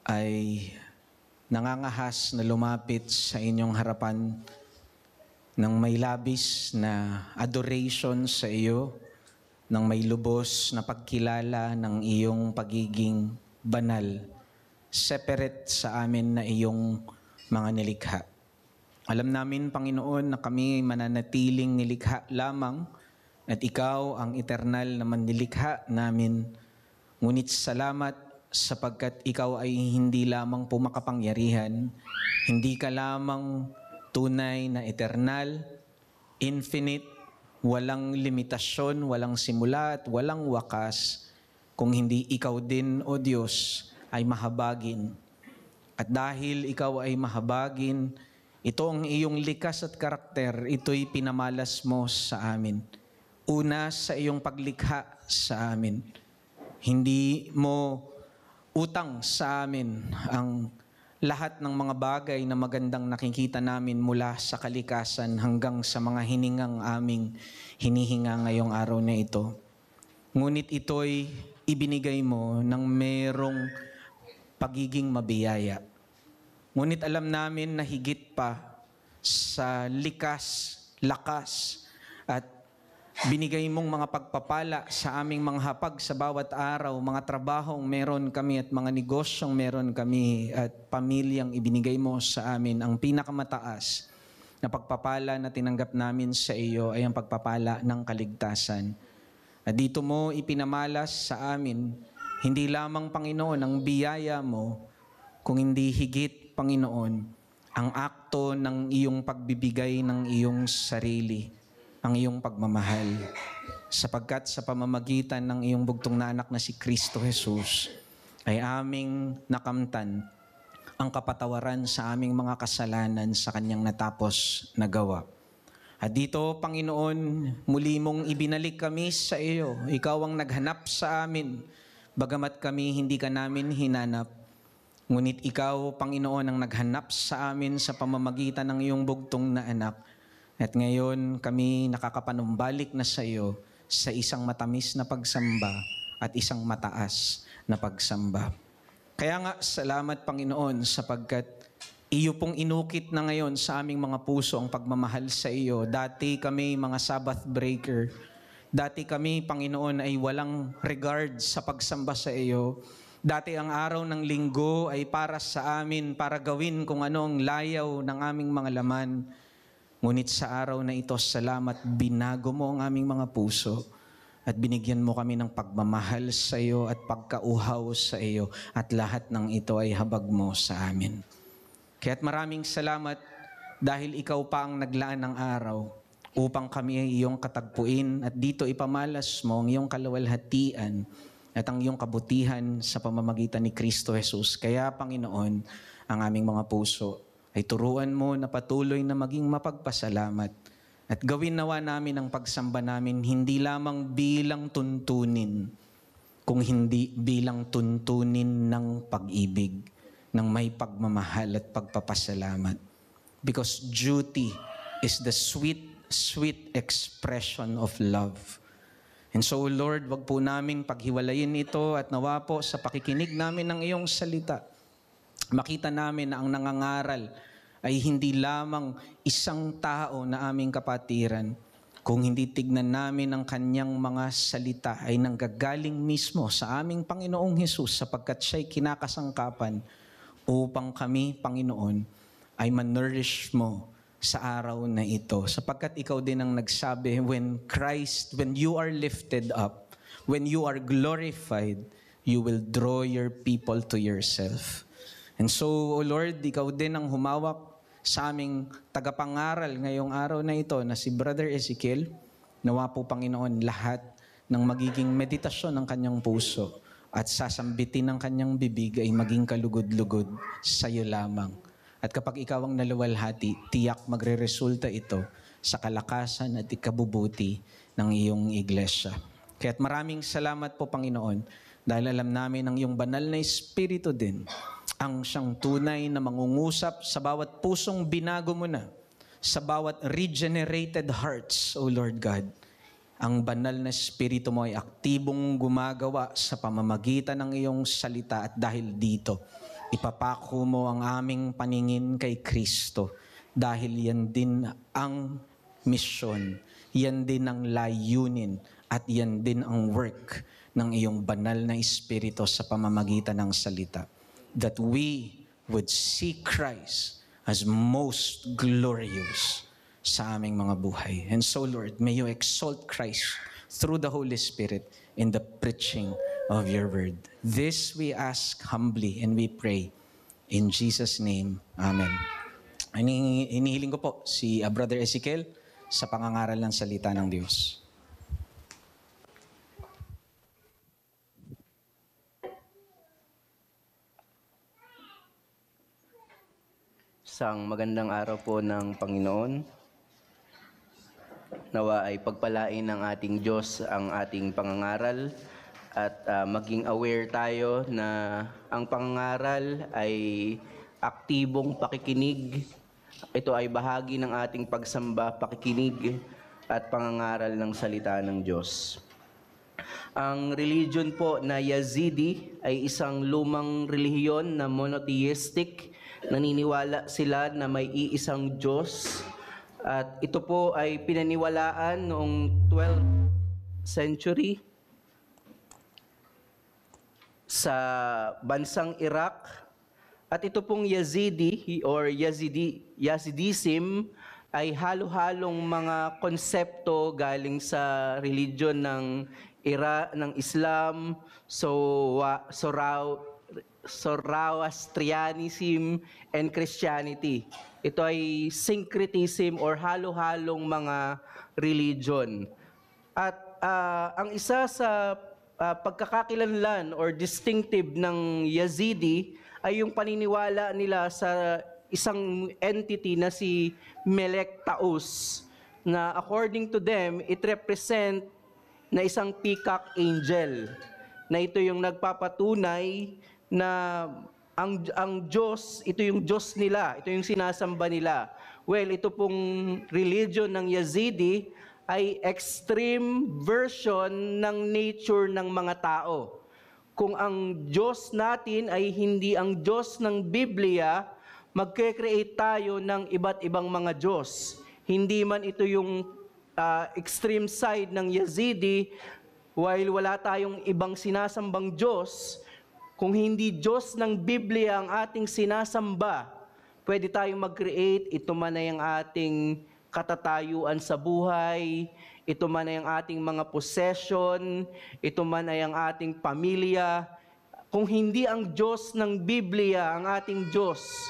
ay nangangahas na lumapit sa inyong harapan ng may labis na adoration sa iyo, ng may lubos na pagkilala ng iyong pagiging banal, separate sa amin na iyong mga nilikha. Alam namin, Panginoon, na kami mananatiling nilikha lamang at Ikaw ang eternal na manlilikha namin. Ngunit salamat sapagkat Ikaw ay hindi lamang pumakapangyarihan, hindi ka lamang tunay na eternal, infinite, walang limitasyon, walang simula at walang wakas, kung hindi Ikaw din, O Diyos, ay mahabagin. At dahil Ikaw ay mahabagin, ito ang iyong likas at karakter, ito'y pinamalas mo sa amin. Una sa iyong paglikha sa amin. Hindi mo utang sa amin ang lahat ng mga bagay na magandang nakikita namin mula sa kalikasan hanggang sa mga hiningang aming hinihinga ngayong araw na ito. Ngunit ito'y ibinigay mo ng merong pagiging mabiyaya. Ngunit alam namin na higit pa sa likas, lakas, at binigay mong mga pagpapala sa aming mga hapag sa bawat araw, mga trabahong meron kami at mga negosyong meron kami at pamilyang ibinigay mo sa amin. Ang pinakamataas na pagpapala na tinanggap namin sa iyo ay ang pagpapala ng kaligtasan. At dito mo ipinamalas sa amin, hindi lamang, Panginoon, ang biyaya mo, kung hindi higit, Panginoon, ang akto ng iyong pagbibigay ng iyong sarili, ang iyong pagmamahal. Sapagkat sa pamamagitan ng iyong bugtong na anak na si Kristo Jesus, ay aming nakamtan ang kapatawaran sa aming mga kasalanan sa kanyang natapos na gawa. At dito, Panginoon, muli mong ibinalik kami sa iyo. Ikaw ang naghanap sa amin, bagamat kami hindi ka namin hinanap. Ngunit Ikaw, Panginoon, ang naghanap sa amin sa pamamagitan ng iyong bugtong na anak. At ngayon kami nakakapanumbalik na sa iyo sa isang matamis na pagsamba at isang mataas na pagsamba. Kaya nga, salamat, Panginoon, sapagkat iyo pong inukit na ngayon sa aming mga puso ang pagmamahal sa iyo. Dati kami mga Sabbath breaker. Dati kami, Panginoon, ay walang regard sa pagsamba sa iyo. Dati ang araw ng linggo ay para sa amin, para gawin kung ano ang layaw ng aming mga laman. Ngunit sa araw na ito, salamat, binago mo ang aming mga puso at binigyan mo kami ng pagmamahal sa iyo at pagkauhaw sa iyo at lahat ng ito ay habag mo sa amin. Kaya't maraming salamat dahil ikaw pa ang naglaan ng araw upang kami ay iyong katagpuin at dito ipamalas mo ang iyong kaluwalhatian at ang iyong kabutihan sa pamamagitan ni Kristo Jesus. Kaya, Panginoon, ang aming mga puso ay turuan mo na patuloy na maging mapagpasalamat at gawin nawa namin ang pagsamba namin hindi lamang bilang tuntunin, kung hindi bilang tuntunin ng pag-ibig, ng may pagmamahal at pagpapasalamat. Because duty is the sweet, sweet expression of love. And so, Lord, wag po namin paghiwalayin ito at nawa po sa pakikinig namin ng iyong salita, makita namin na ang nangangaral ay hindi lamang isang tao na aming kapatiran, kung hindi tignan namin ang kanyang mga salita ay nanggagaling mismo sa aming Panginoong Hesus sapagkat siya'y kinakasangkapan upang kami, Panginoon, ay mannourish mo sa araw na ito. Sapagkat ikaw din ang nagsabi, when you are lifted up, when you are glorified, you will draw your people to yourself. And so, O Lord, ikaw din ang humawak sa aming tagapangaral ngayong araw na ito na si Brother Ezekiel. Nawa po, Panginoon, lahat ng magiging meditasyon ng kanyang puso at sasambitin ng kanyang bibig ay maging kalugod-lugod sa iyo lamang. At kapag ikaw ang naluwalhati, tiyak magre-resulta ito sa kalakasan at ikabubuti ng iyong iglesia. Kaya't maraming salamat po, Panginoon, dahil alam namin ang iyong banal na Espiritu din ang siyang tunay na mangungusap sa bawat pusong binago mo na, sa bawat regenerated hearts, O Lord God. Ang banal na Espiritu mo ay aktibong gumagawa sa pamamagitan ng iyong salita at dahil dito, Ipapako mo ang aming paningin kay Kristo dahil yan din ang misyon, yan din ang layunin, at yan din ang work ng iyong banal na Espiritu sa pamamagitan ng salita. That we would see Christ as most glorious sa aming mga buhay. And so, Lord, may you exalt Christ through the Holy Spirit in the preaching of your word. This we ask humbly and we pray in Jesus' name. Amen. Inihiling ko po si Brother Ezekiel sa pangangaral ng salita ng Diyos. Isang magandang araw po ng Panginoon. Nawa ay pagpalain ng ating Diyos ang ating pangangaral at maging aware tayo na ang pangangaral ay aktibong pakikinig. Ito ay bahagi ng ating pagsamba, pakikinig at pangangaral ng salita ng Diyos. Ang religion po na Yazidi ay isang lumang relihiyon na monotheistic. Naniniwala sila na may iisang Diyos. At ito po ay pinaniwalaan noong 12th century sa bansang Iraq. At ito pong Yazidi or Yazidism ay halo-halong mga konsepto galing sa religion ng ng Islam, Zoroastrianism, and Christianity. Ito ay syncretism or halo-halong mga religion. At ang isa sa pagkakakilanlan or distinctive ng Yazidi ay yung paniniwala nila sa isang entity na si Melek Taus, na according to them, it represent na isang peacock angel, na ito yung nagpapatunay na ang Diyos, ito yung Diyos nila, ito yung sinasamba nila. Well, ito pong religion ng Yazidi ay extreme version ng nature ng mga tao. Kung ang Diyos natin ay hindi ang Diyos ng Biblia, magke-create tayo ng iba't ibang mga Diyos. Hindi man ito yung extreme side ng Yazidi, while wala tayong ibang sinasambang Diyos, kung hindi Diyos ng Biblia ang ating sinasamba, pwede tayong mag-create, ito man ay ang ating katatayuan sa buhay, ito man ay ang ating mga possession, ito man ay ang ating pamilya. Kung hindi ang Diyos ng Biblia ang ating Diyos,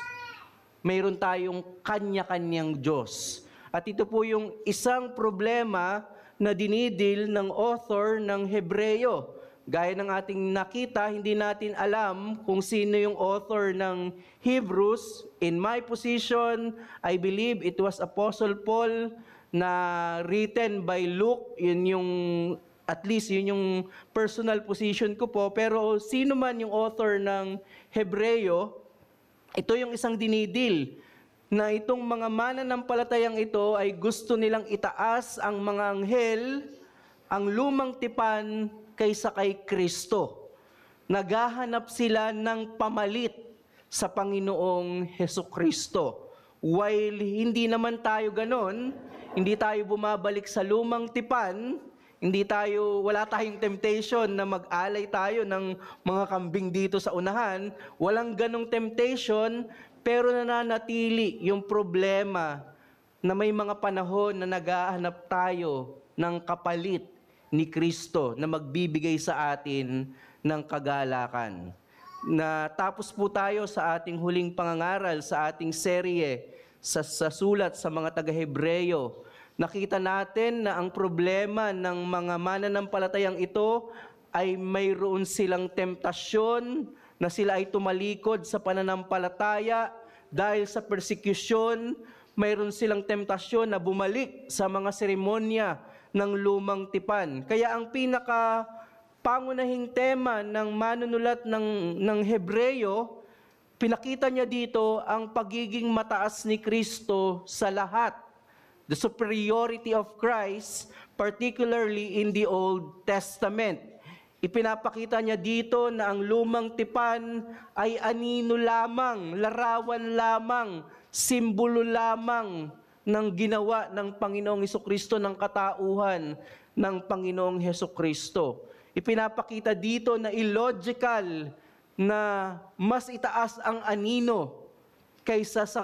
mayroon tayong kanya-kanyang Diyos. At ito po yung isang problema na dinidil ng author ng Hebreyo. Gaya ng ating nakita, hindi natin alam kung sino yung author ng Hebrews. In my position, I believe it was Apostle Paul na written by Luke. Yun yung, at least yun yung personal position ko po. Pero sino man yung author ng Hebreyo, ito yung isang dinidil na itong mga mananampalatayang ito ay gusto nilang itaas ang mga anghel, ang lumang tipan, kaysa kay Kristo. Naghahanap sila ng pamalit sa Panginoong Hesukristo. While hindi naman tayo ganon, hindi tayo bumabalik sa lumang tipan, wala tayong temptation na mag-alay tayo ng mga kambing dito sa unahan, walang ganong temptation, pero nananatili yung problema na may mga panahon na naghahanap tayo ng kapalit ni Kristo na magbibigay sa atin ng kagalakan. Tapos po tayo sa ating huling pangangaral, sa ating serye, sa sulat sa mga taga-Hebreyo. Nakita natin na ang problema ng mga mananampalatayang ito ay mayroon silang temptasyon na sila ay tumalikod sa pananampalataya dahil sa persecution. Mayroon silang temptasyon na bumalik sa mga seremonya ng lumang tipan. Kaya ang pangunahing tema ng manunulat ng Hebreyo, pinakita niya dito ang pagiging mataas ni Kristo sa lahat. The superiority of Christ, particularly in the Old Testament. Ipinapakita niya dito na ang lumang tipan ay anino lamang, larawan lamang, simbolo lamang ng ginawa ng Panginoong Hesukristo, ng katauhan ng Panginoong Hesukristo. Ipinapakita dito na illogical na mas itaas ang anino kaysa sa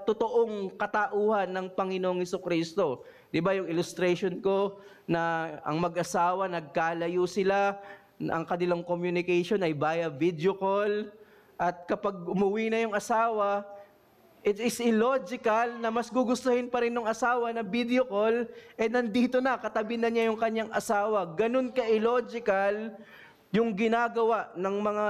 totoong katauhan ng Panginoong Hesukristo. Di ba yung illustration ko na ang mag-asawa, nagkalayo sila, ang kanilang communication ay via video call, at kapag umuwi na yung asawa, it is illogical na mas gugustuhin pa rin ng asawa na video call, nandito na, katabi na niya yung kanyang asawa. Ganun ka-illogical yung ginagawa ng mga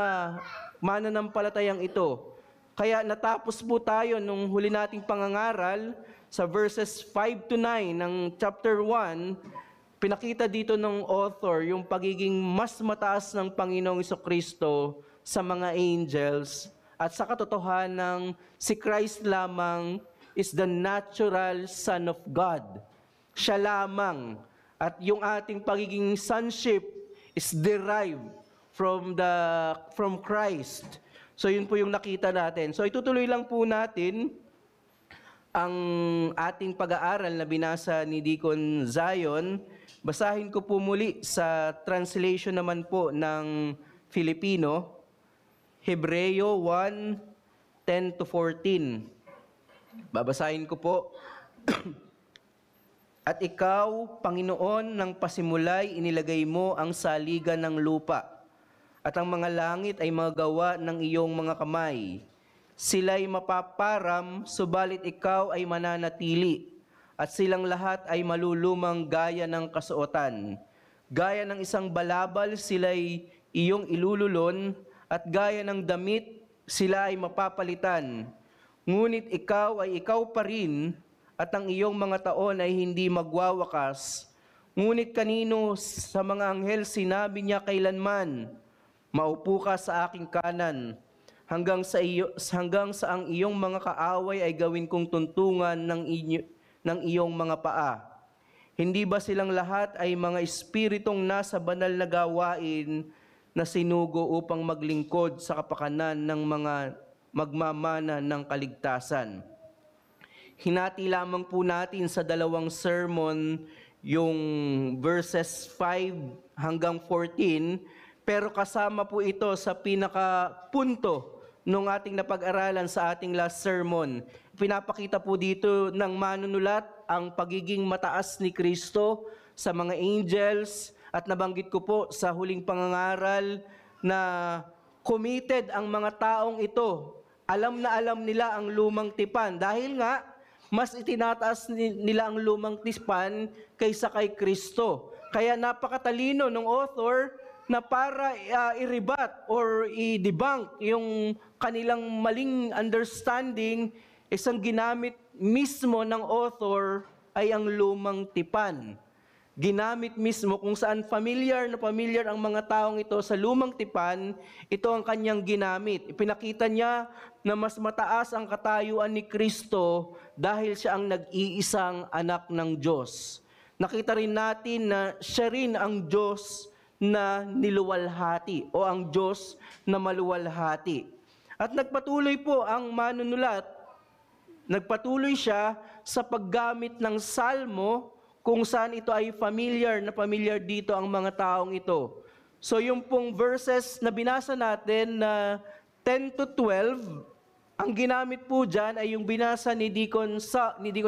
mananampalatayang ito. Kaya natapos po tayo nung huli nating pangangaral sa verses 5 to 9 ng chapter 1, pinakita dito ng author yung pagiging mas mataas ng Panginoong Hesukristo sa mga angels at sa katotohanan si Christ lamang is the natural Son of God. Siya lamang. At yung ating pagiging sonship is derived from Christ. So yun po yung nakita natin. So itutuloy lang po natin ang ating pag-aaral na binasa ni Deacon Zion. Basahin ko po muli sa translation naman po ng Filipino, Hebreo 1:10 to 14. Babasahin ko po. At ikaw, Panginoon, ng pasimulay inilagay mo ang saligan ng lupa, at ang mga langit ay mga gawa ng iyong mga kamay. Sila'y mapaparam, subalit ikaw ay mananatili, at silang lahat ay malulumang gaya ng kasuotan. Gaya ng isang balabal, sila'y iyong ilululon, at gaya ng damit, sila ay mapapalitan. Ngunit ikaw ay ikaw pa rin, at ang iyong mga taon ay hindi magwawakas. Ngunit kanino sa mga anghel sinabi niya kailanman, maupo ka sa aking kanan, hanggang sa ang iyong mga kaaway ay gawin kong tuntungan ng iyong mga paa. Hindi ba silang lahat ay mga espiritong nasa banal na gawain na sinugo upang maglingkod sa kapakanan ng mga magmamana ng kaligtasan? Hinati lamang po natin sa dalawang sermon yung verses 5 hanggang 14, pero kasama po ito sa pinakapunto nung ating napag-aralan sa ating last sermon. Pinapakita po dito ng manunulat ang pagiging mataas ni Kristo sa mga angels, at nabanggit ko po sa huling pangangaral na committed ang mga taong ito. Alam na alam nila ang lumang tipan dahil nga mas itinataas nila ang lumang tipan kaysa kay Kristo. Kaya napakatalino ng author na para i-rebut or i-debunk yung kanilang maling understanding, isang ginamit mismo ng author ay ang lumang tipan. Ginamit mismo kung saan familiar ang mga taong ito sa lumang tipan, ito ang kanyang ginamit. Ipinakita niya na mas mataas ang katayuan ni Kristo dahil siya ang nag-iisang anak ng Diyos. Nakita rin natin na siya rin ang Diyos na niluwalhati o ang Diyos na maluwalhati. At nagpatuloy po ang manunulat, nagpatuloy siya sa paggamit ng salmo kung saan ito ay familiar dito ang mga taong ito. So yung pong verses na binasa natin na 10 to 12, ang ginamit po dyan ay yung binasa ni Deacon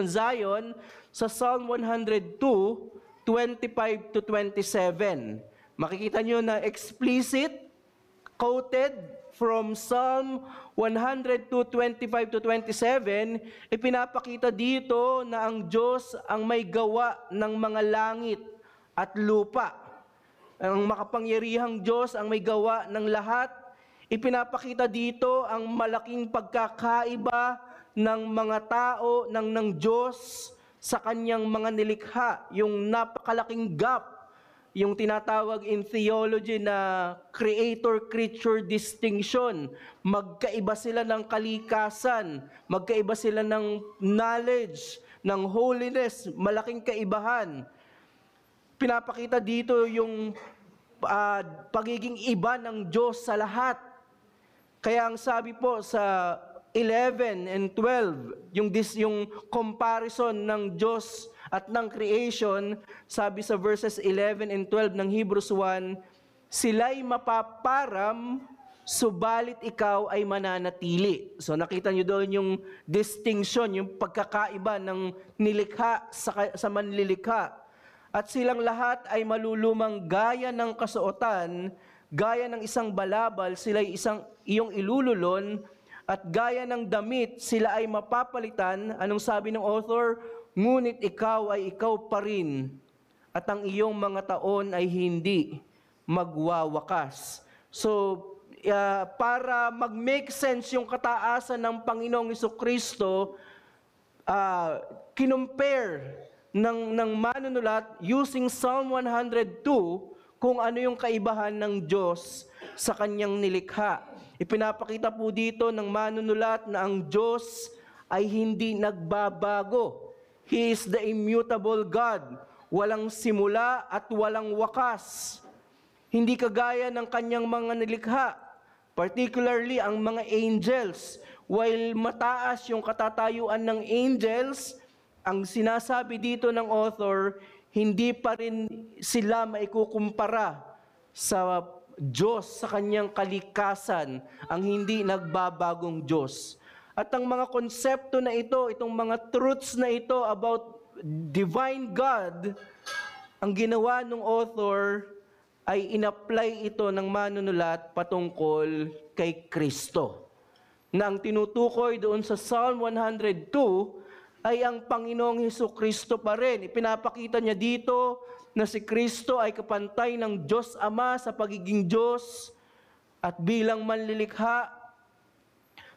Zion sa Psalm 102, 25 to 27. Makikita nyo na explicit, quoted from Psalm 102, 25 to 27, ipinapakita dito na ang Diyos ang may gawa ng mga langit at lupa. Ang makapangyarihang Diyos ang may gawa ng lahat. Ipinapakita dito ang malaking pagkakaiba ng mga tao, ng Diyos sa kanyang mga nilikha, yung napakalaking gap, yung tinatawag in theology na creator-creature distinction. Magkaiba sila ng kalikasan, magkaiba sila ng knowledge, ng holiness, malaking kaibahan. Pinapakita dito yung pagiging iba ng Diyos sa lahat. Kaya ang sabi po sa 11 and 12, yung comparison ng Diyos at ng creation, sabi sa verses 11 and 12 ng Hebrews 1, sila'y mapaparam, subalit ikaw ay mananatili. So nakita nyo doon yung distinction, yung pagkakaiba ng nilikha sa manlilikha. At silang lahat ay malulumang gaya ng kasuotan, gaya ng isang balabal, sila'y iyong ilululon, at gaya ng damit, sila ay mapapalitan. Anong sabi ng author? Ngunit ikaw ay ikaw pa rin, at ang iyong mga taon ay hindi magwawakas. So, para mag-make sense yung kataasan ng Panginoong Jesucristo, kinumpare ng manunulat using Psalm 102 kung ano yung kaibahan ng Diyos sa kanyang nilikha. Ipinapakita po dito ng manunulat na ang Diyos ay hindi nagbabago. He is the immutable God. Walang simula at walang wakas. Hindi kagaya ng kanyang mga nilikha, particularly ang mga angels. While mataas yung katatayuan ng angels, ang sinasabi dito ng author, hindi pa rin sila maikukumpara sa Diyos, sa kanyang kalikasan, ang hindi nagbabagong Diyos. At ang mga konsepto na ito, itong mga truths na ito about divine God, ang ginawa ng author ay in-apply ito ng manunulat patungkol kay Kristo. Na ang tinutukoy doon sa Psalm 102 ay ang Panginoong Hesukristo pa rin. Ipinapakita niya dito na si Kristo ay kapantay ng Diyos Ama sa pagiging Diyos at bilang manlilikha.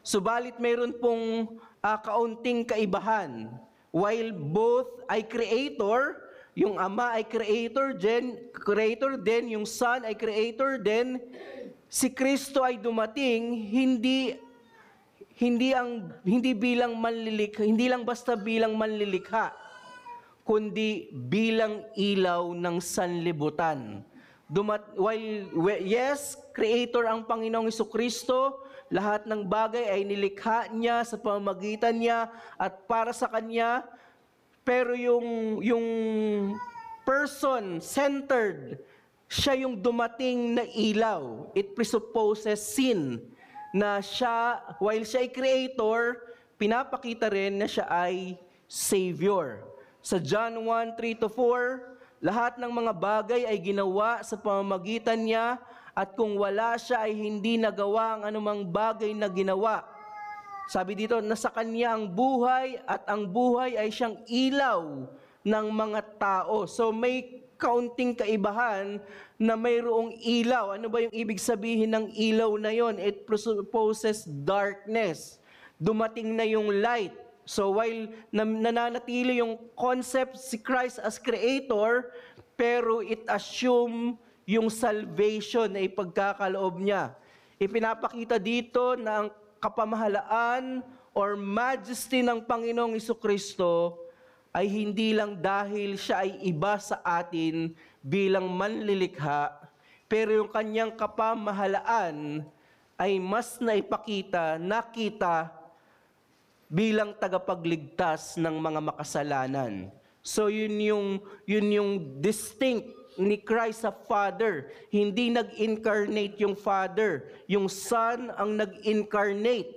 Subalit mayroon pong kaunting kaibahan. While both ay creator, yung Ama ay creator din, yung Son ay creator din, si Kristo ay dumating hindi bilang manlilikha, hindi lang basta bilang manlilikha, kundi bilang ilaw ng sanlibutan. Yes, creator ang Panginoong Jesucristo, lahat ng bagay ay nilikha niya sa pamamagitan niya at para sa kanya, pero yung person-centered, siya yung dumating na ilaw. It presupposes sin. Na siya, while siya ay creator, pinapakita rin na siya ay Savior. Sa John 1:3-4, lahat ng mga bagay ay ginawa sa pamamagitan niya at kung wala siya ay hindi nagawa ang anumang bagay na ginawa. Sabi dito, nasa kanya ang buhay at ang buhay ay siyang ilaw ng mga tao. So may kaunting kaibahan na mayroong ilaw. Ano ba yung ibig sabihin ng ilaw na yon? It presupposes darkness. Dumating na yung light. So while nananatili yung concept si Christ as creator, pero it assume yung salvation na ipagkakaloob niya. Ipinapakita dito na ang kapamahalaan or majesty ng Panginoong Jesucristo ay hindi lang dahil siya ay iba sa atin bilang manlilikha, pero yung kanyang kapamahalaan ay mas nakita bilang tagapagligtas ng mga makasalanan. So yun yung distinct ni Christ sa Father. Hindi nag-incarnate yung Father, yung Son ang nag-incarnate.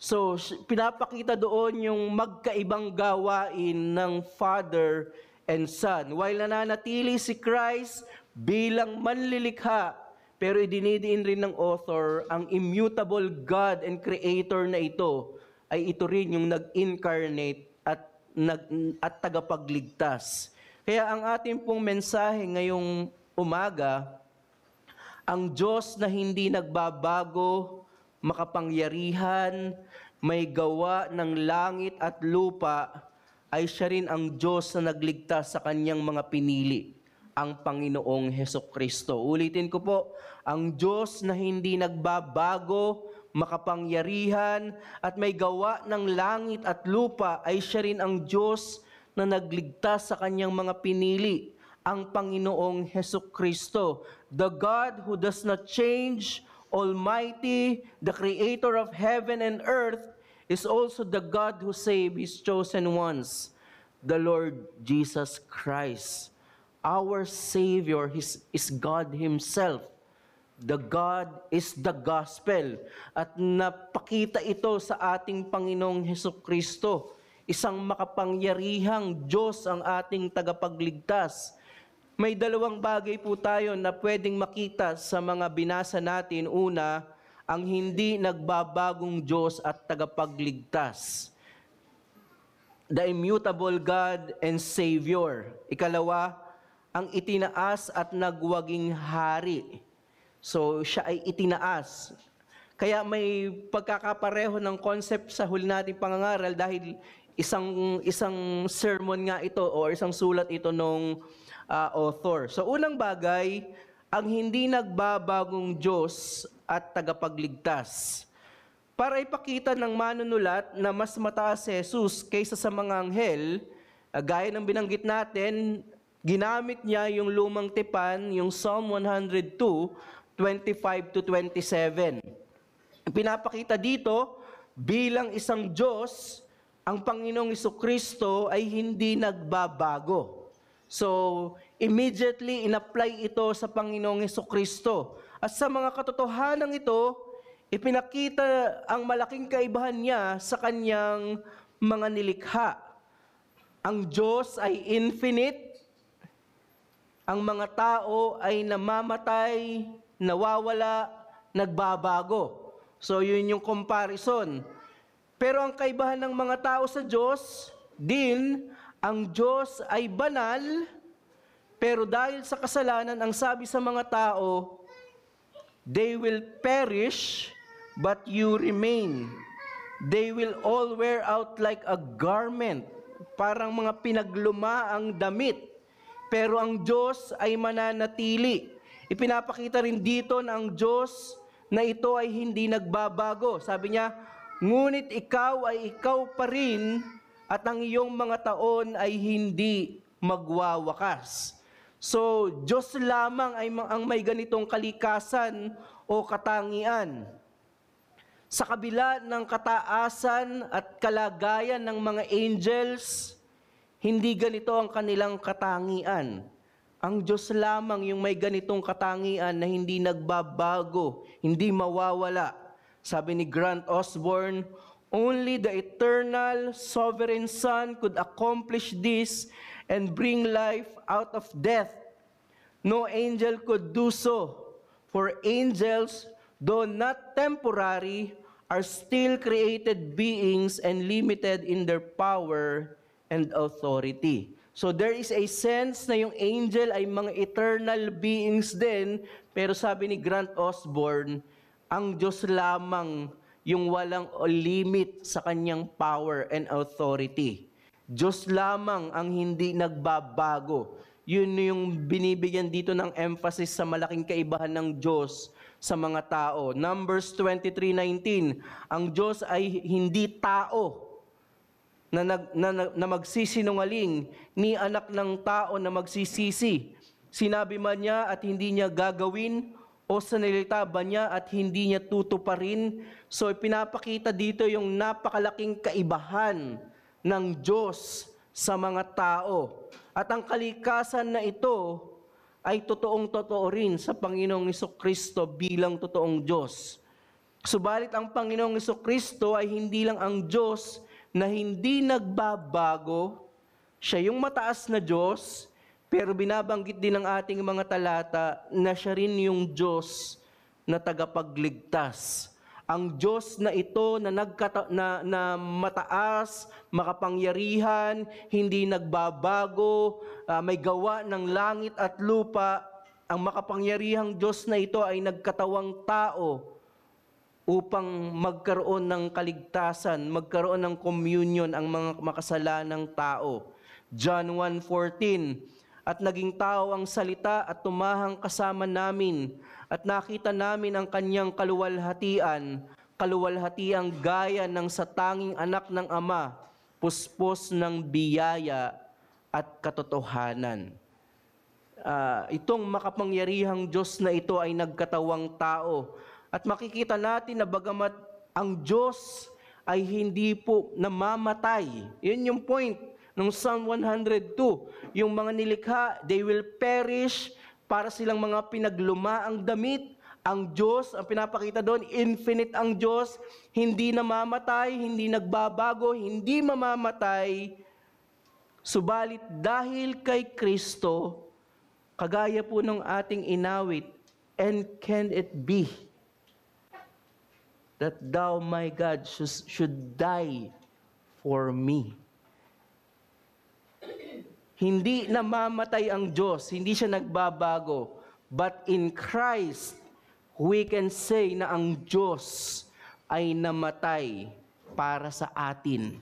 So, pinapakita doon yung magkaibang gawain ng Father and Son. While nananatili si Christ bilang manlilikha, pero idinidiin rin ng author, ang immutable God and Creator na ito, ay ito rin yung nag-incarnate at tagapagligtas. Kaya ang ating pong mensahe ngayong umaga, ang Diyos na hindi nagbabago, makapangyarihan, may gawa ng langit at lupa, ay siya rin ang Diyos na nagligtas sa kanyang mga pinili, ang Panginoong Hesukristo. Ulitin ko po, ang Diyos na hindi nagbabago, makapangyarihan, at may gawa ng langit at lupa, ay siya rin ang Diyos na nagligtas sa kanyang mga pinili, ang Panginoong Hesukristo. The God who does not change, Almighty, the Creator of heaven and earth, is also the God who saves His chosen ones, the Lord Jesus Christ. Our Savior is God Himself. The God is the gospel. At napakita ito sa ating Panginoong Hesukristo. Isang makapangyarihang Diyos ang ating tagapagligtas. May dalawang bagay po tayo na pwedeng makita sa mga binasa natin. Una, ang hindi nagbabagong Diyos at tagapagligtas. The immutable God and Savior. Ikalawa, ang itinaas at nagwaging hari. So, siya ay itinaas. Kaya may pagkakapareho ng concept sa huli nating pangangaral dahil isang sermon nga ito o isang sulat ito nung author. So, unang bagay, ang hindi nagbabagong Diyos at tagapagligtas. Para ipakita ng manunulat na mas mataas si Jesus kaysa sa mga anghel, gaya ng binanggit natin, ginamit niya yung lumang tipan, yung Psalm 102:25-27. Pinapakita dito, bilang isang Diyos, ang Panginoong Hesukristo ay hindi nagbabago. So, immediately in-apply ito sa Panginoong Hesukristo. At sa mga katotohanan ito, ipinakita ang malaking kaibahan niya sa kanyang mga nilikha. Ang Diyos ay infinite, ang mga tao ay namamatay, nawawala, nagbabago. So yun yung comparison. Pero ang kaibahan ng mga tao sa Diyos, ang Diyos ay banal, pero dahil sa kasalanan, ang sabi sa mga tao, they will perish, but you remain. They will all wear out like a garment, parang mga pinaglumaang damit. Pero ang Diyos ay mananatili. Ipinapakita rin dito na ang Diyos na ito ay hindi nagbabago. Sabi niya, ngunit ikaw ay ikaw pa rin at ang iyong mga taon ay hindi magwawakas. So, Diyos lamang ay ang may ganitong kalikasan o katangian. Sa kabila ng kataasan at kalagayan ng mga angels, hindi ganito ang kanilang katangian. Ang Diyos lamang yung may ganitong katangian na hindi nagbabago, hindi mawawala. Sabi ni Grant Osborne, only the eternal sovereign Son could accomplish this and bring life out of death. No angel could do so, for angels, though not temporary, are still created beings and limited in their power and authority. So there is a sense na yung angel ay mga eternal beings din, pero sabi ni Grant Osborne, ang Diyos lamang yung walang limit sa kanyang power and authority. Diyos lamang ang hindi nagbabago. Yun yung binibigyan dito ng emphasis sa malaking kaibahan ng Diyos sa mga tao. Numbers 23:19, ang Diyos ay hindi tao na magsisinungaling, ni anak ng tao na magsisisi. Sinabi man niya at hindi niya gagawin, o sanalita ba niya at hindi niya tutuparin? So pinapakita dito yung napakalaking kaibahan ng Diyos sa mga tao. At ang kalikasan na ito ay totoong-totoo rin sa Panginoong Hesukristo bilang totoong Diyos. Subalit ang Panginoong Hesukristo ay hindi lang ang Diyos na hindi nagbabago. Siya yung mataas na Diyos, pero binabanggit din ng ating mga talata na siya rin yung Diyos na tagapagligtas. Ang Diyos na ito na mataas, makapangyarihan, hindi nagbabago, may gawa ng langit at lupa, ang makapangyarihang Diyos na ito ay nagkatawang tao upang magkaroon ng kaligtasan, magkaroon ng communion ang mga makasalanang tao. John 1:14, at naging tao ang salita at tumahang kasama namin at nakita namin ang kanyang kaluwalhatiang gaya ng sa tanging anak ng Ama, puspos ng biyaya at katotohanan. itong makapangyarihang Diyos na ito ay nagkatawang tao. At makikita natin na bagamat ang Diyos ay hindi po namamatay. Yun yung point ng Psalm 102. Yung mga nilikha, they will perish, para silang mga pinaglumaang damit. Ang Diyos, ang pinapakita doon, infinite ang Diyos, hindi namamatay, hindi nagbabago, hindi mamamatay. Subalit dahil kay Kristo, kagaya po ng ating inawit, and can it be that thou, my God, should die for me? Hindi namamatay ang Diyos, hindi siya nagbabago. But in Christ, we can say na ang Diyos ay namatay para sa atin.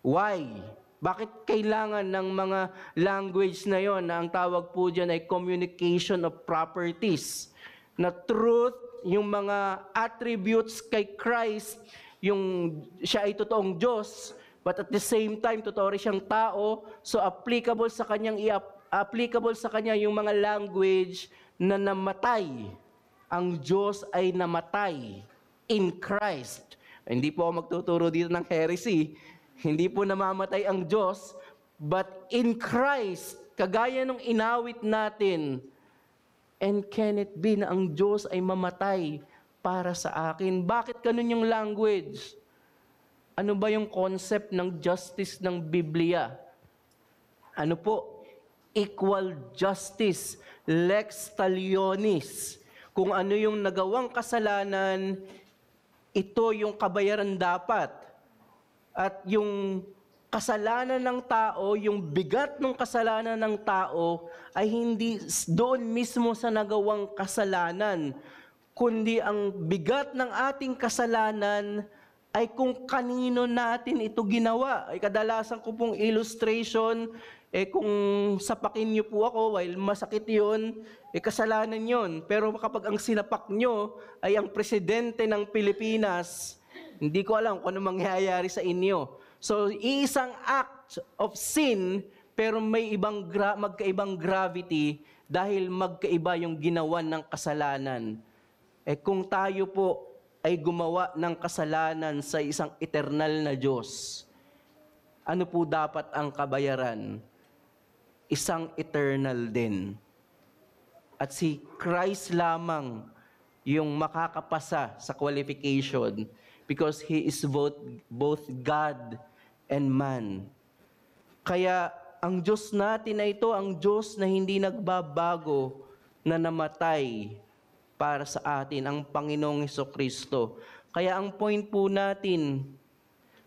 Why? Bakit kailangan ng mga language na yon na ang tawag po dyan ay communication of properties? Na truth, yung mga attributes kay Christ, yung siya ay totoong Diyos, but at the same time, totoo rin siyang tao, so applicable sa kanya yung mga language na namatay. Ang Diyos ay namatay in Christ. Hindi po ako magtuturo dito ng heresy. Hindi po namamatay ang Diyos, but in Christ, kagaya nung inawit natin, and can it be na ang Diyos ay mamatay para sa akin? Bakit ganun yung language? Ano ba yung concept ng justice ng Biblia? Ano po? Equal justice, lex talionis. Kung ano yung nagawang kasalanan, ito yung kabayaran dapat. At yung kasalanan ng tao, yung bigat ng kasalanan ng tao, ay hindi doon mismo sa nagawang kasalanan, kundi ang bigat ng ating kasalanan ay kung kanino natin ito ginawa. Ay kadalasan ko pong illustration, kung sapakin niyo po ako, while masakit yun, kasalanan yun. Pero kapag ang sinapak nyo ay ang presidente ng Pilipinas, hindi ko alam kung ano mangyayari sa inyo. So, iisang act of sin, pero may magkaibang gravity dahil magkaiba yung ginawa ng kasalanan. Kung tayo po ay gumawa ng kasalanan sa isang eternal na Diyos, ano po dapat ang kabayaran? Isang eternal din. At si Christ lamang yung makakapasa sa qualification because He is both God and man. Kaya ang Diyos natin na ito, ang Diyos na hindi nagbabago, na namatay para sa atin, ang Panginoong Hesukristo. Kaya ang point po natin,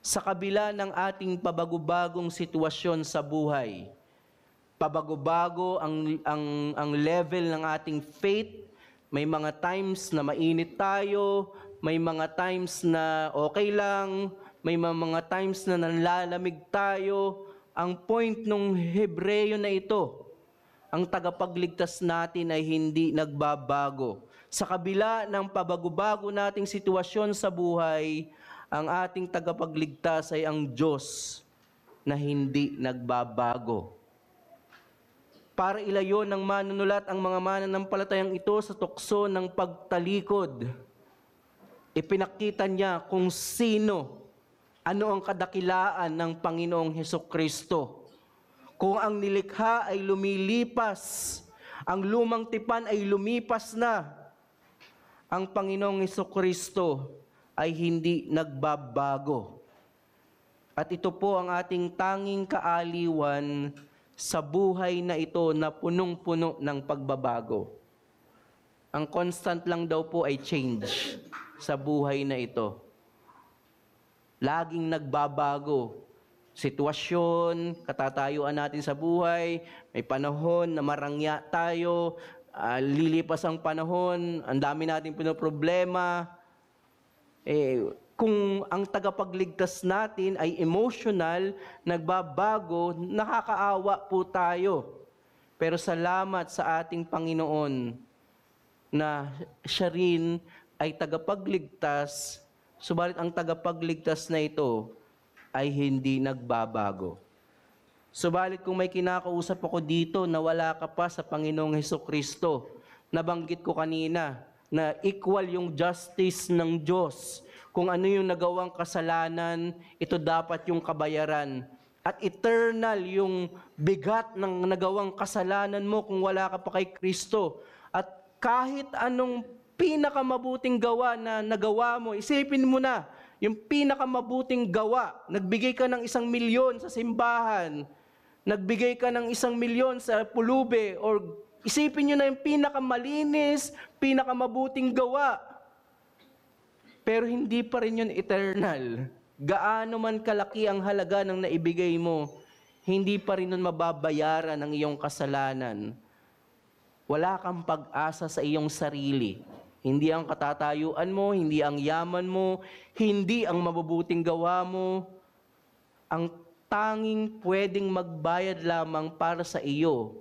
sa kabila ng ating pabagubagong sitwasyon sa buhay, pabago-bago ang level ng ating faith, may mga times na mainit tayo, may mga times na okay lang, may mga times na nanlalamig tayo. Ang point ng Hebreo na ito, ang tagapagligtas natin ay hindi nagbabago. Sa kabila ng pabago-bago nating sitwasyon sa buhay, ang ating tagapagligtas ay ang Diyos na hindi nagbabago. Para ilayo ng manunulat ang mga mananampalatayang ito sa tukso ng pagtalikod, ipinakita niya kung sino, ano ang kadakilaan ng Panginoong Hesukristo. Kung ang nilikha ay lumilipas, ang lumang tipan ay lumipas na, ang Panginoong Hesukristo ay hindi nagbabago. At ito po ang ating tanging kaaliwan sa buhay na ito na punong-puno ng pagbabago. Ang constant lang daw po ay change sa buhay na ito. Laging nagbabago. Sitwasyon, katatayuan natin sa buhay, may panahon na marangya tayo, lilipas ang panahon, ang dami nating pinoproblema. Kung ang tagapagligtas natin ay emotional, nagbabago, nakakaawa po tayo. Pero salamat sa ating Panginoon na siya rin ay tagapagligtas, subalit ang tagapagligtas na ito ay hindi nagbabago. Subalit kung may kinakausap ako dito na wala ka pa sa Panginoong Hesukristo, nabanggit ko kanina na equal yung justice ng Diyos. Kung ano yung nagawang kasalanan, ito dapat yung kabayaran. At eternal yung bigat ng nagawang kasalanan mo kung wala ka pa kay Kristo. At kahit anong pinakamabuting gawa na nagawa mo, isipin mo na, yung pinakamabuting gawa, nagbigay ka ng 1,000,000 sa simbahan, nagbigay ka ng 1,000,000 sa pulube, or isipin nyo na yung pinakamalinis, pinakamabuting gawa. Pero hindi pa rin yun eternal. Gaano man kalaki ang halaga ng naibigay mo, hindi pa rin nun mababayaran ang iyong kasalanan. Wala kang pag-asa sa iyong sarili. Hindi ang katatayuan mo, hindi ang yaman mo, hindi ang mabubuting gawa mo. Ang tanging pwedeng magbayad lamang para sa iyo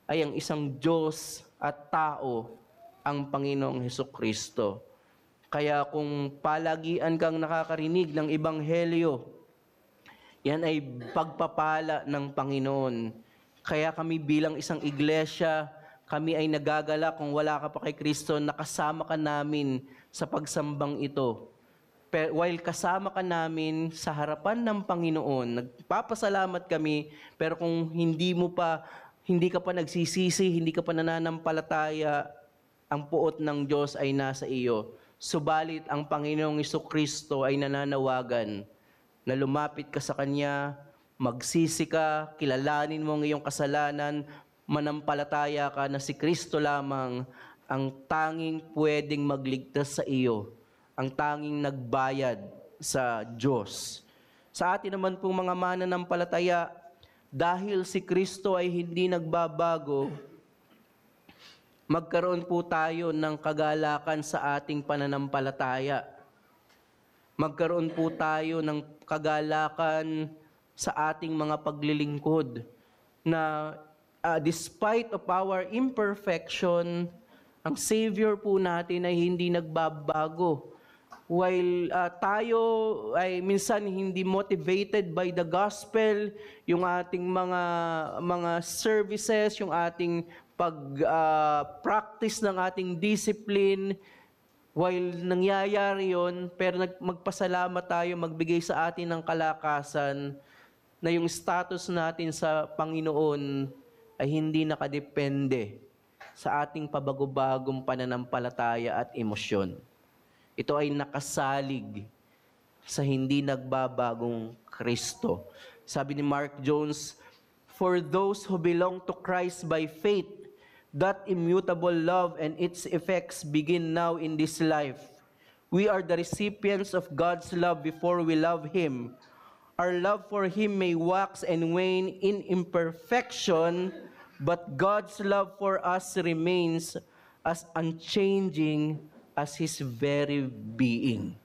ay ang isang Diyos at tao, ang Panginoong Hesukristo. Kaya kung palagian kang nakakarinig ng Ebanghelyo, yan ay pagpapala ng Panginoon. Kaya kami bilang isang iglesia, kami ay nagagala kung wala ka pa kay Kristo, nakasama ka namin sa pagsambang ito. Pero while kasama ka namin sa harapan ng Panginoon, nagpapasalamat kami, pero kung hindi ka pa nagsisisi, hindi ka pa nananampalataya, ang puot ng Diyos ay nasa iyo. Subalit ang Panginoong Hesukristo ay nananawagan na lumapit ka sa Kanya, magsisi ka, kilalanin mo ang iyong kasalanan, manampalataya ka na si Kristo lamang ang tanging pwedeng magligtas sa iyo, ang tanging nagbayad sa Diyos. Sa atin naman pong mga mananampalataya, dahil si Kristo ay hindi nagbabago, magkaroon po tayo ng kagalakan sa ating pananampalataya. Magkaroon po tayo ng kagalakan sa ating mga paglilingkod na despite of our imperfection, ang Savior po natin ay hindi nagbabago. While tayo ay minsan hindi motivated by the gospel, yung ating mga services, yung ating pag-practice ng ating discipline, while nangyayari yon, pero magpasalamat tayo, magbigay sa atin ng kalakasan na yung status natin sa Panginoon ay hindi nakadepende sa ating pabago-bagong pananampalataya at emosyon. Ito ay nakasalig sa hindi nagbabagong Kristo. Sabi ni Mark Jones, "For those who belong to Christ by faith, that immutable love and its effects begin now in this life. We are the recipients of God's love before we love Him. Our love for Him may wax and wane in imperfection, but God's love for us remains as unchanging as His very being."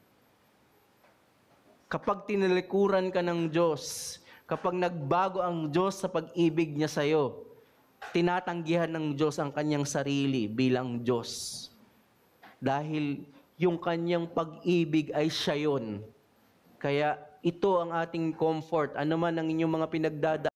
Kapag tinalikuran ka ng Diyos, kapag nagbago ang Diyos sa pag-ibig niya sa iyo, tinatanggihan ng Diyos ang kanyang sarili bilang Diyos. Dahil yung kanyang pag-ibig ay siya yun. Kaya ito ang ating comfort. Ano man ang inyong mga pinagdadaanan,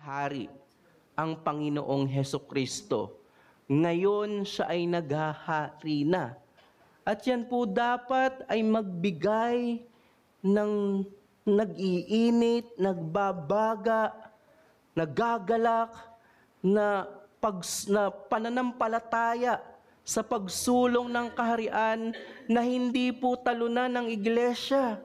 hari, ang Panginoong Hesukristo. Ngayon siya ay naghahari na. At yan po dapat ay magbigay ng nag-iinit, nagbabaga, nagagalak, na pananampalataya sa pagsulong ng kaharian na hindi po talunan ng iglesia.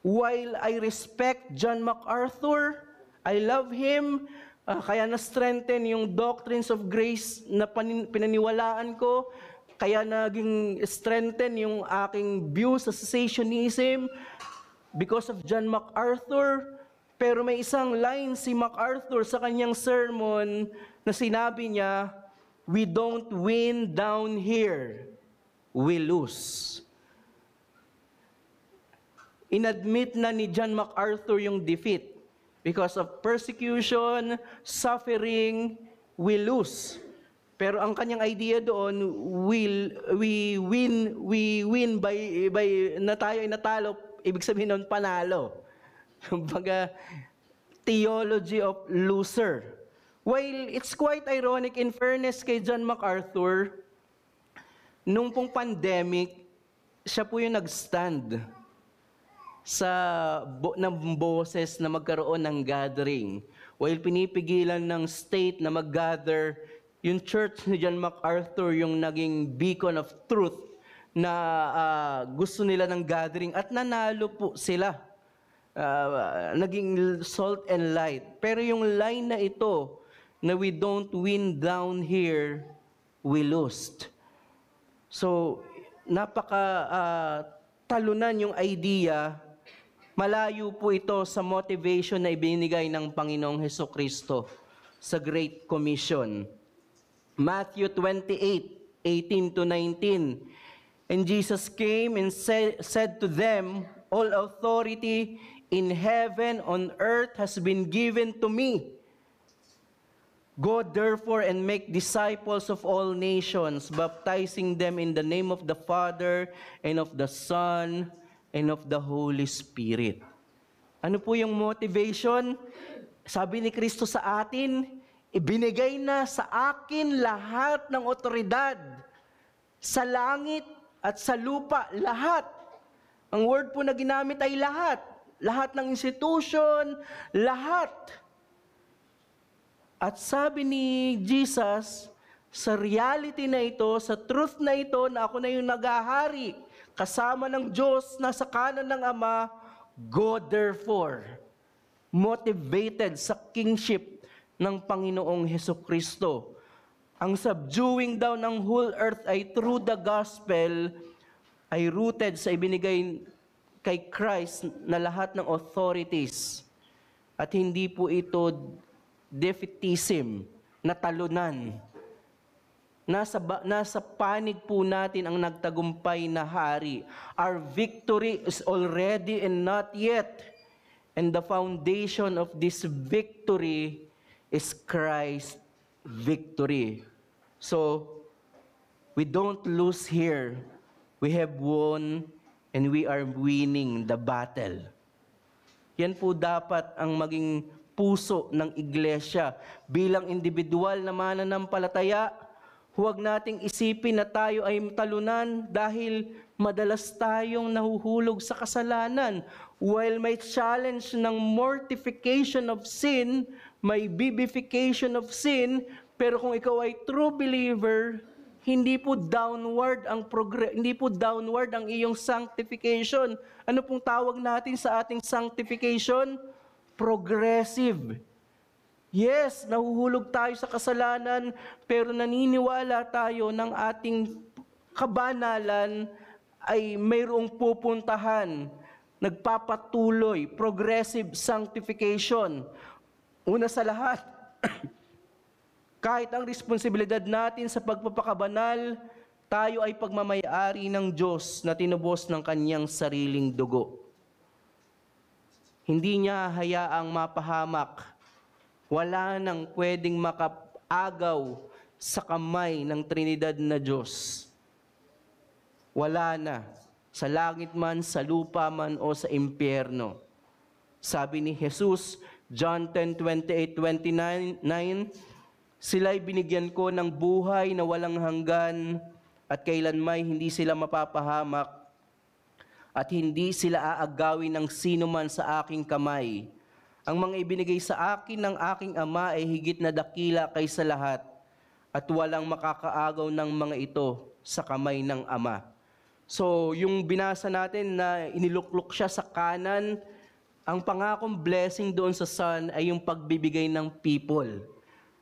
While I respect John MacArthur, I love him, kaya na-strengthen yung doctrines of grace na pinaniwalaan ko, kaya naging strengthen yung aking views sa cessationism because of John MacArthur. Pero may isang line si MacArthur sa kanyang sermon na sinabi niya, "We don't win down here, we lose." Inadmit na ni John MacArthur yung defeat. Because of persecution, suffering, we lose. Pero ang kanyang idea doon, we win by na tayo ay natalo, ibig sabihin noon panalo. Kumbaga, theology of loser. While it's quite ironic, in fairness kay John MacArthur, nung pong pandemic, siya po yung nag-stand ng boses na magkaroon ng gathering. While pinipigilan ng state na mag-gather, yung church ni John MacArthur yung naging beacon of truth na gusto nila ng gathering at nanalo po sila. Naging salt and light. Pero yung line na ito, na we don't win down here, we lost. So, talunan yung idea. Malayo po ito sa motivation na ibinigay ng Panginoong Hesukristo sa Great Commission. Matthew 28:18-19. And Jesus came and said to them, "All authority in heaven on earth has been given to me. Go therefore and make disciples of all nations, baptizing them in the name of the Father and of the Son and of the Holy Spirit." Ano po yung motivation? Sabi ni Kristo sa atin, ibinigay na sa akin lahat ng otoridad sa langit at sa lupa, lahat. Ang word po na ginamit ay lahat. Lahat ng institution, lahat. At sabi ni Jesus, sa reality na ito, sa truth na ito, na ako na yung naghahari, kasama ng Diyos, nasa kanan ng Ama, go therefore, motivated sa kingship ng Panginoong Hesukristo. Ang subduing down ng whole earth ay through the gospel, ay rooted sa ibinigay kay Christ na lahat ng authorities. At hindi po ito defeatism, natalunan. Nasa panig po natin ang nagtagumpay na hari. Our victory is already and not yet. And the foundation of this victory is Christ's victory. So, we don't lose here. We have won and we are winning the battle. Yan po dapat ang maging puso ng iglesia. Bilang individual na mananampalataya, huwag nating isipin na tayo ay talunan dahil madalas tayong nahuhulog sa kasalanan. While may challenge ng mortification of sin, may vivification of sin, pero kung ikaw ay true believer, hindi po downward ang iyong sanctification. Ano pong tawag natin sa ating sanctification? Progressive. Yes, nahuhulog tayo sa kasalanan, pero naniniwala tayo ng ating kabanalan ay mayroong pupuntahan, nagpapatuloy, progressive sanctification. Una sa lahat, kahit ang responsibilidad natin sa pagpapakabanal, tayo ay pagmamayari ng Diyos na tinubos ng kanyang sariling dugo. Hindi niya hayaang mapahamak. Wala nang pwedeng makaagaw sa kamay ng Trinidad na Diyos. Wala na. Sa langit man, sa lupa man, o sa impyerno. Sabi ni Jesus, John 10:28-29, sila'y binigyan ko ng buhay na walang hanggan at kailanmay hindi sila mapapahamak at hindi sila aagawin ng sino man sa aking kamay. Ang mga ibinigay sa akin ng aking Ama ay higit na dakila kaysa lahat at walang makakaagaw ng mga ito sa kamay ng Ama. So, yung binasa natin na iniluklok siya sa kanan, ang pangakong blessing doon sa Son ay yung pagbibigay ng people.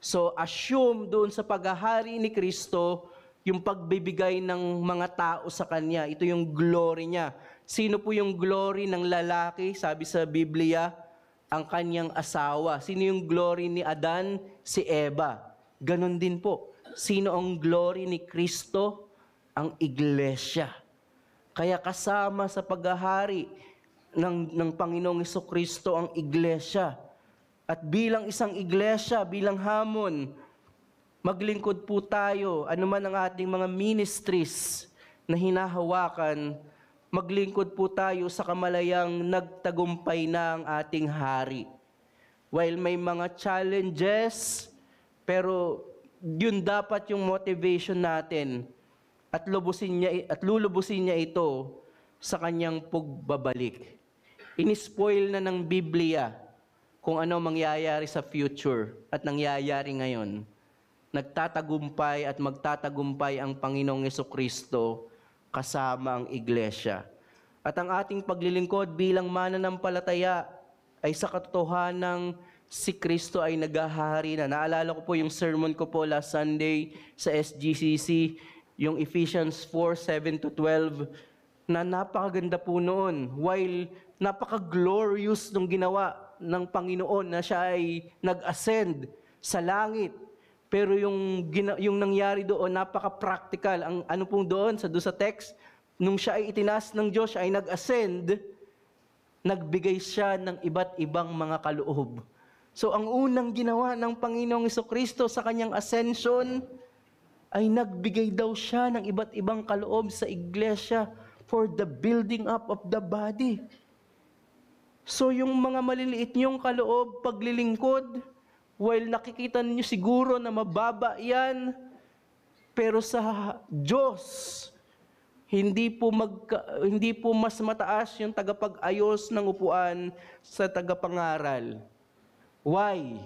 So, assume doon sa paghahari ni Kristo, yung pagbibigay ng mga tao sa Kanya. Ito yung glory niya. Sino po yung glory ng lalaki? Sabi sa Biblia, ang kanyang asawa. Sino yung glory ni Adan? Si Eva. Ganon din po. Sino ang glory ni Kristo? Ang iglesia. Kaya kasama sa paghahari ng Panginoong Jesucristo ang iglesia. At bilang isang iglesia, bilang hamon, maglingkod po tayo, anuman ang ating mga ministries na hinahawakan, maglingkod po tayo sa kamalayang nagtagumpay na ang ating hari. While may mga challenges, pero yun dapat yung motivation natin at lulubusin niya ito sa kanyang pagbabalik. Inispoil na ng Biblia kung ano mangyayari sa future at nangyayari ngayon. Nagtatagumpay at magtatagumpay ang Panginoong Jesucristo kasama ang iglesia. At ang ating paglilingkod bilang mananampalataya ay sa katotohanang si Kristo ay naghahari na. Naalala ko po yung sermon ko po last Sunday sa SGCC, yung Ephesians 4:7-12, na napakaganda po noon. While napaka-glorious nung ginawa ng Panginoon na siya ay nag-ascend sa langit, pero yung nangyari doon, napaka-practical. Ang ano pong doon sa text, nung siya ay itinaas ng Diyos, siya ay nag-ascend, nagbigay siya ng iba't ibang mga kaloob. So ang unang ginawa ng Panginoong Jesucristo sa kanyang ascension, ay nagbigay daw siya ng iba't ibang kaloob sa iglesia for the building up of the body. So yung mga maliliit niyong kaloob, paglilingkod, while nakikita niyo siguro na mababa yan, pero sa Diyos, hindi po mas mataas yung tagapag-ayos ng upuan sa tagapangaral. Why?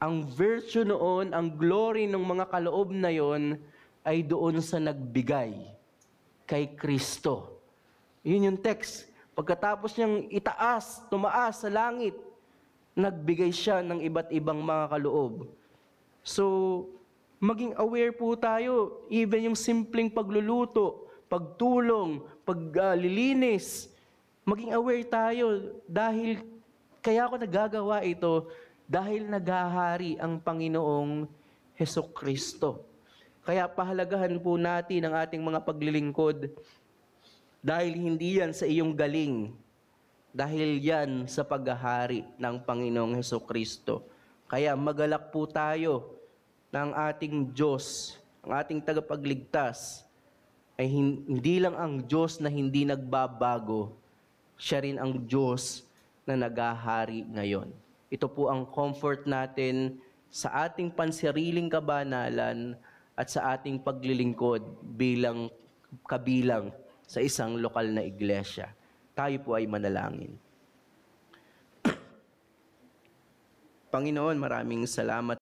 Ang virtue noon, ang glory ng mga kaloob na yon ay doon sa nagbigay kay Kristo. Yun yung text. Pagkatapos niyang tumaas sa langit, nagbigay siya ng iba't ibang mga kaloob. So, maging aware po tayo, even yung simpleng pagluluto, pagtulong, paglilinis, maging aware tayo dahil kaya ako nagagawa ito dahil naghahari ang Panginoong Hesukristo. Kaya pahalagahan po natin ang ating mga paglilingkod dahil hindi yan sa iyong galing, dahil yan sa paghahari ng Panginoong Hesukristo. Kaya magalak po tayo ng ating Diyos, ang ating tagapagligtas, ay hindi lang ang Diyos na hindi nagbabago, siya rin ang Diyos na naghahari ngayon. Ito po ang comfort natin sa ating pansariling kabanalan at sa ating paglilingkod bilang kabilang sa isang lokal na iglesia. Tayo po ay manalangin. Panginoon, maraming salamat.